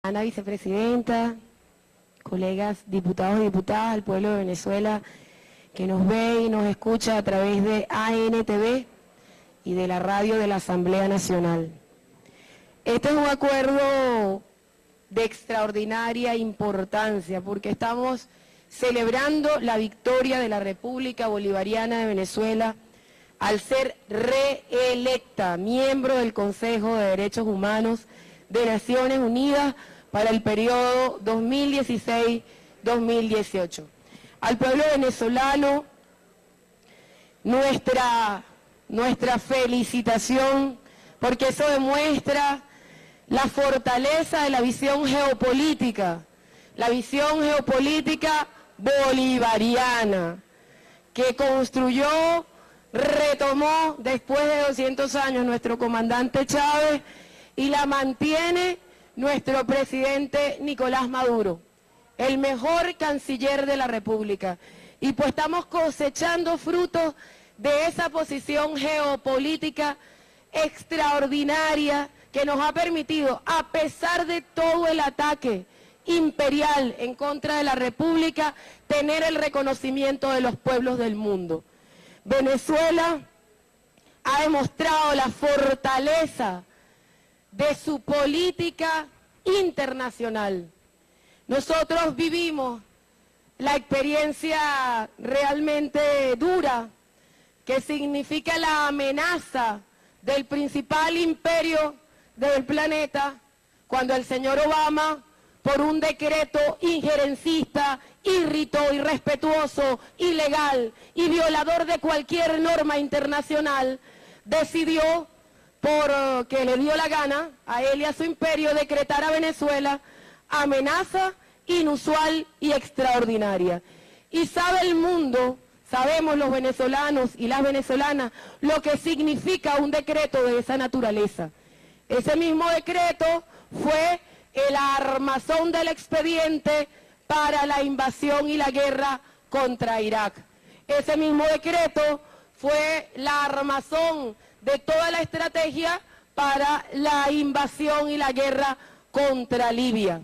Ana vicepresidenta, colegas diputados y diputadas, al pueblo de Venezuela que nos ve y nos escucha a través de ANTV y de la radio de la Asamblea Nacional. Este es un acuerdo de extraordinaria importancia porque estamos celebrando la victoria de la República Bolivariana de Venezuela al ser reelecta miembro del Consejo de Derechos Humanos de Naciones Unidas para el periodo 2016-2018. Al pueblo venezolano, nuestra felicitación, porque eso demuestra la fortaleza de la visión geopolítica bolivariana, que construyó, retomó después de 200 años nuestro comandante Chávez y la mantiene nuestro presidente Nicolás Maduro, el mejor canciller de la República. Y pues estamos cosechando frutos de esa posición geopolítica extraordinaria que nos ha permitido, a pesar de todo el ataque imperial en contra de la República, tener el reconocimiento de los pueblos del mundo. Venezuela ha demostrado la fortaleza de su política internacional. Nosotros vivimos la experiencia realmente dura que significa la amenaza del principal imperio del planeta cuando el señor Obama, por un decreto injerencista, irrespetuoso, ilegal y violador de cualquier norma internacional, decidió, porque le dio la gana a él y a su imperio, decretar a Venezuela amenaza inusual y extraordinaria. Y sabe el mundo, sabemos los venezolanos y las venezolanas, lo que significa un decreto de esa naturaleza. Ese mismo decreto fue el armazón del expediente para la invasión y la guerra contra Irak. Ese mismo decreto fue la armazón de toda la estrategia para la invasión y la guerra contra Libia.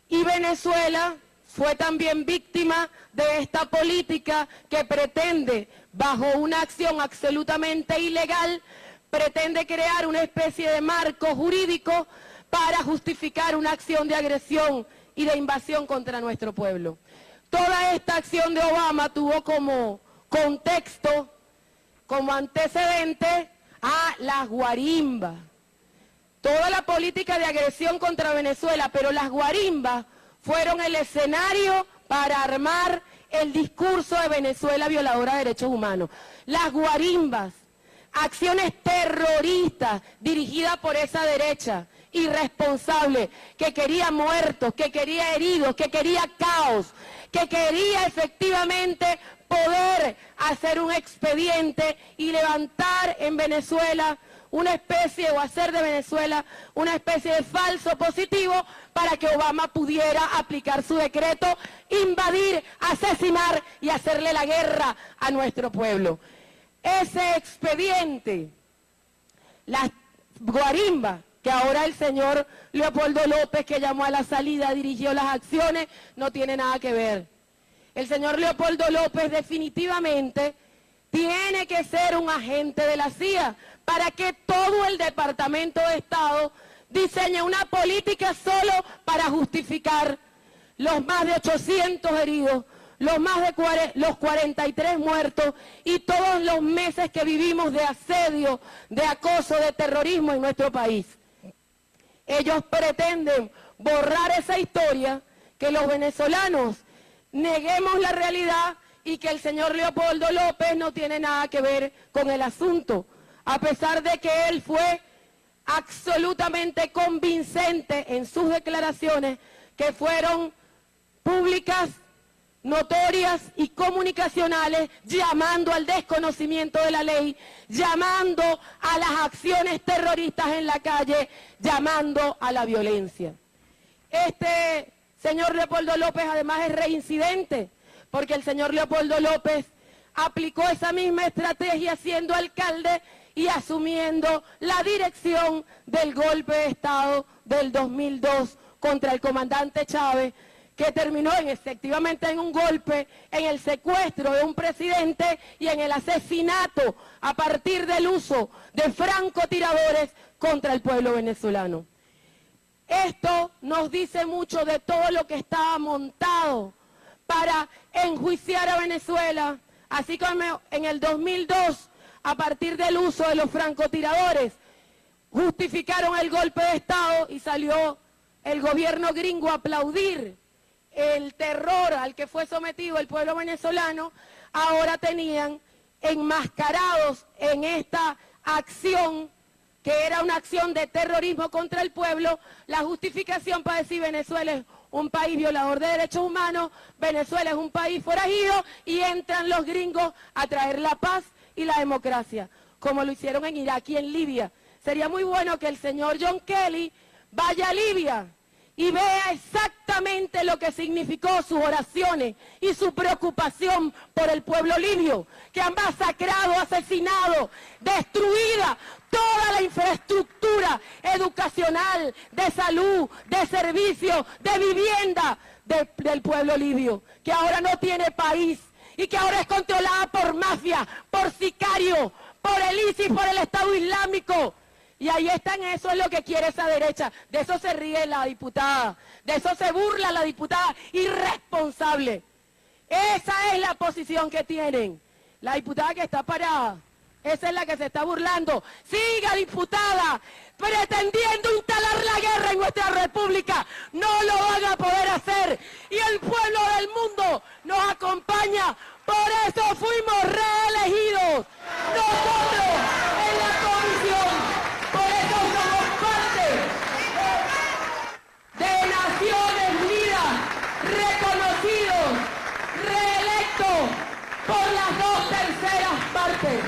Y Venezuela fue también víctima de esta política que pretende, bajo una acción absolutamente ilegal, pretende crear una especie de marco jurídico para justificar una acción de agresión y de invasión contra nuestro pueblo. Toda esta acción de Obama tuvo como contexto, como antecedente, a las guarimbas. Toda la política de agresión contra Venezuela, pero las guarimbas fueron el escenario para armar el discurso de Venezuela violadora de derechos humanos. Las guarimbas, acciones terroristas dirigidas por esa derecha irresponsable, que quería muertos, que quería heridos, que quería caos, que quería efectivamente poder hacer un expediente y levantar en Venezuela una especie, o hacer de Venezuela una especie de falso positivo para que Obama pudiera aplicar su decreto, invadir, asesinar y hacerle la guerra a nuestro pueblo. Ese expediente, las guarimbas, que ahora el señor Leopoldo López, que llamó a la salida, dirigió las acciones, no tiene nada que ver. El señor Leopoldo López definitivamente tiene que ser un agente de la CIA para que todo el Departamento de Estado diseñe una política solo para justificar los más de 800 heridos, los 43 muertos y todos los meses que vivimos de asedio, de acoso, de terrorismo en nuestro país. Ellos pretenden borrar esa historia, que los venezolanos neguemos la realidad y que el señor Leopoldo López no tiene nada que ver con el asunto, a pesar de que él fue absolutamente convincente en sus declaraciones, que fueron públicas, notorias y comunicacionales, llamando al desconocimiento de la ley, llamando a las acciones terroristas en la calle, llamando a la violencia. Este señor Leopoldo López además es reincidente, porque el señor Leopoldo López aplicó esa misma estrategia siendo alcalde y asumiendo la dirección del golpe de Estado del 2002 contra el comandante Chávez, que terminó efectivamente en un golpe, en el secuestro de un presidente y en el asesinato a partir del uso de francotiradores contra el pueblo venezolano. Esto nos dice mucho de todo lo que estaba montado para enjuiciar a Venezuela, así como en el 2002, a partir del uso de los francotiradores, justificaron el golpe de Estado y salió el gobierno gringo a aplaudir el terror al que fue sometido el pueblo venezolano. Ahora tenían enmascarados en esta acción, que era una acción de terrorismo contra el pueblo, la justificación para decir Venezuela es un país violador de derechos humanos, Venezuela es un país forajido, y entran los gringos a traer la paz y la democracia, como lo hicieron en Irak y en Libia. Sería muy bueno que el señor John Kelly vaya a Libia y vea exactamente lo que significó sus oraciones y su preocupación por el pueblo libio, que han masacrado, asesinado, destruida toda la infraestructura educacional, de salud, de servicios, de vivienda del pueblo libio, que ahora no tiene país y que ahora es controlada por mafia, por sicarios, por el ISIS, por el Estado Islámico. Y ahí están, eso es lo que quiere esa derecha. De eso se ríe la diputada, de eso se burla la diputada irresponsable. Esa es la posición que tienen. La diputada que está parada, esa es la que se está burlando. Siga, diputada, pretendiendo instalar la guerra en nuestra república. No lo van a poder hacer. Y el pueblo del mundo nos acompaña. Por eso fuimos reelegidos. Nosotros en la comisión. Por eso somos parte de Naciones Unidas, reconocidos, reelectos por las 2/3 partes.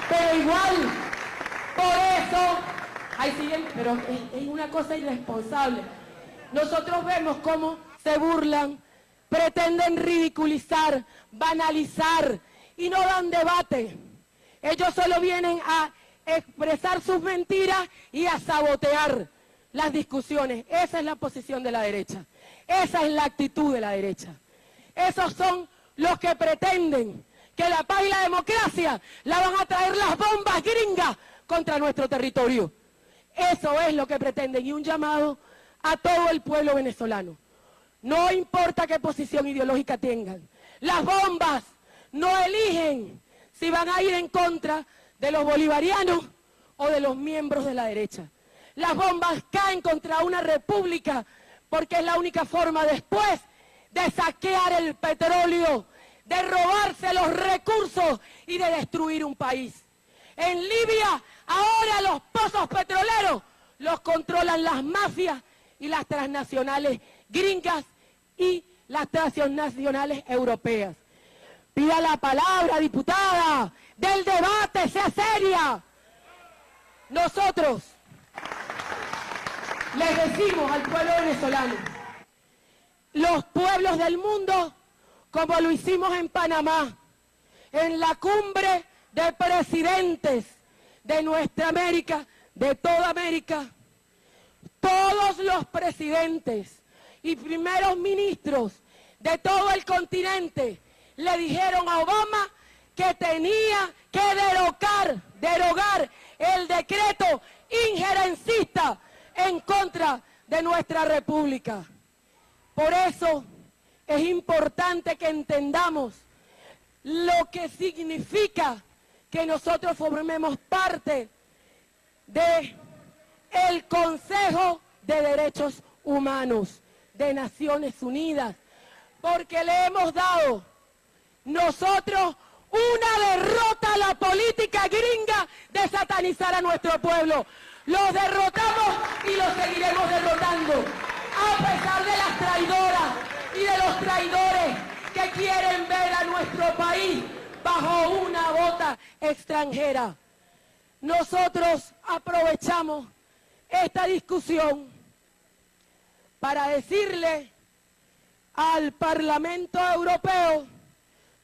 Pero igual, por eso, ahí siguen, pero es una cosa irresponsable. Nosotros vemos cómo se burlan, pretenden ridiculizar, banalizar y no dan debate. Ellos solo vienen a expresar sus mentiras y a sabotear las discusiones. Esa es la posición de la derecha. Esa es la actitud de la derecha. Esos son los que pretenden que la paz y la democracia la van a traer las bombas gringas contra nuestro territorio. Eso es lo que pretenden, y un llamado a todo el pueblo venezolano. No importa qué posición ideológica tengan, las bombas no eligen si van a ir en contra de los bolivarianos o de los miembros de la derecha. Las bombas caen contra una república porque es la única forma después de saquear el petróleo, de robarse los recursos y de destruir un país. En Libia, ahora los pozos petroleros los controlan las mafias y las transnacionales gringas y las transnacionales europeas. Pida la palabra, diputada, del debate, sea seria. Nosotros les decimos al pueblo venezolano, los pueblos del mundo, como lo hicimos en Panamá, en la cumbre de presidentes de nuestra América, de toda América, todos los presidentes y primeros ministros de todo el continente le dijeron a Obama que tenía que derogar el decreto injerencista en contra de nuestra república. Por eso es importante que entendamos lo que significa que nosotros formemos parte del Consejo de Derechos Humanos de Naciones Unidas, porque le hemos dado nosotros una derrota a la política gringa de satanizar a nuestro pueblo. Los derrotamos y los seguiremos derrotando, a pesar de las traidoras y de los traidores que quieren ver a nuestro país bajo una bota extranjera. Nosotros aprovechamos esta discusión para decirle al Parlamento Europeo,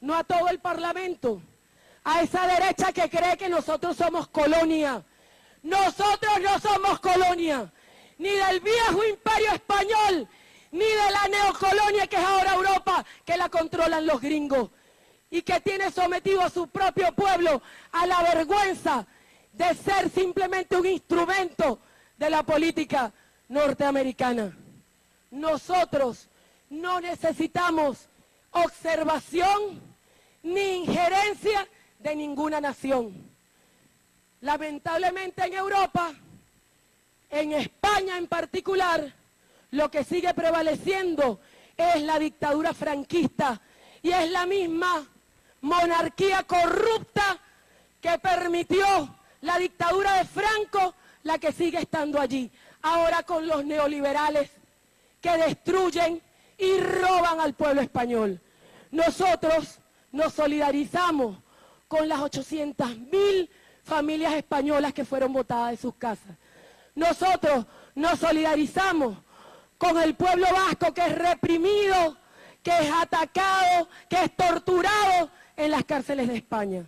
no a todo el Parlamento, a esa derecha que cree que nosotros somos colonia. Nosotros no somos colonia, ni del viejo imperio español, ni de la neocolonia que es ahora Europa, que la controlan los gringos y que tiene sometido a su propio pueblo a la vergüenza de ser simplemente un instrumento de la política norteamericana. Nosotros no necesitamos observación ni injerencia de ninguna nación. Lamentablemente en Europa, en España en particular, lo que sigue prevaleciendo es la dictadura franquista y es la misma monarquía corrupta que permitió la dictadura de Franco, la que sigue estando allí. Ahora con los neoliberales que destruyen y roban al pueblo español. Nosotros nos solidarizamos con las 800.000 familias españolas que fueron botadas de sus casas. Nosotros nos solidarizamos con el pueblo vasco que es reprimido, que es atacado, que es torturado en las cárceles de España.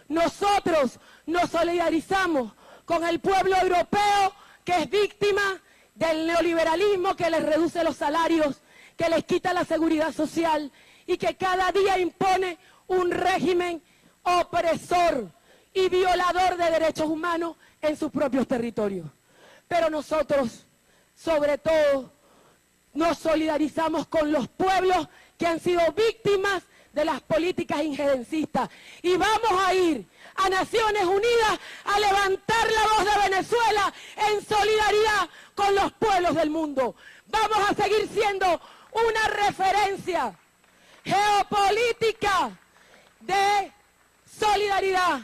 Nosotros nos solidarizamos con el pueblo europeo que es víctima del neoliberalismo que les reduce los salarios, que les quita la seguridad social y que cada día impone un régimen opresor y violador de derechos humanos en sus propios territorios. Pero nosotros, sobre todo, nos solidarizamos con los pueblos que han sido víctimas de las políticas injerencistas. Y vamos a ir a Naciones Unidas a levantar la voz de Venezuela en solidaridad con los pueblos del mundo. Vamos a seguir siendo una referencia geopolítica de solidaridad,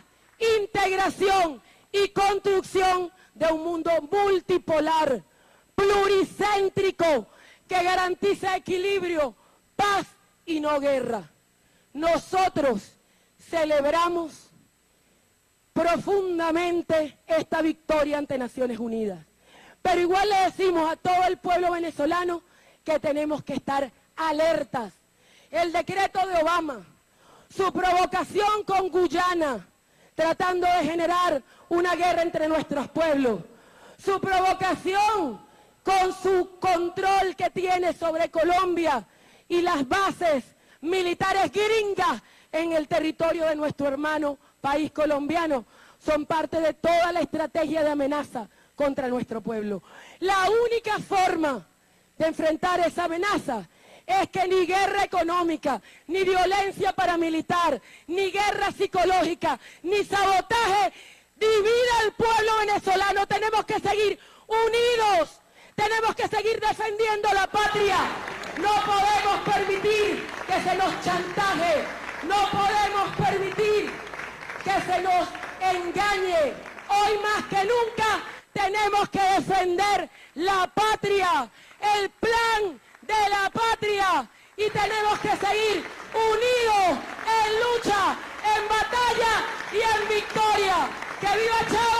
integración y construcción de un mundo multipolar, pluricéntrico, que garantiza equilibrio, paz y no guerra. Nosotros celebramos profundamente esta victoria ante Naciones Unidas, pero igual le decimos a todo el pueblo venezolano que tenemos que estar alertas. El decreto de Obama, su provocación con Guyana, tratando de generar una guerra entre nuestros pueblos, su provocación con su control que tiene sobre Colombia y las bases militares gringas en el territorio de nuestro hermano país colombiano, son parte de toda la estrategia de amenaza contra nuestro pueblo. La única forma de enfrentar esa amenaza es que ni guerra económica, ni violencia paramilitar, ni guerra psicológica, ni sabotaje divida al pueblo venezolano. Tenemos que seguir unidos, tenemos que seguir defendiendo la patria. No podemos permitir que se nos chantaje, no podemos permitir que se nos engañe. Hoy más que nunca tenemos que defender la patria, el plan de la patria, y tenemos que seguir unidos en lucha, en batalla y en victoria. ¡Que viva Chávez!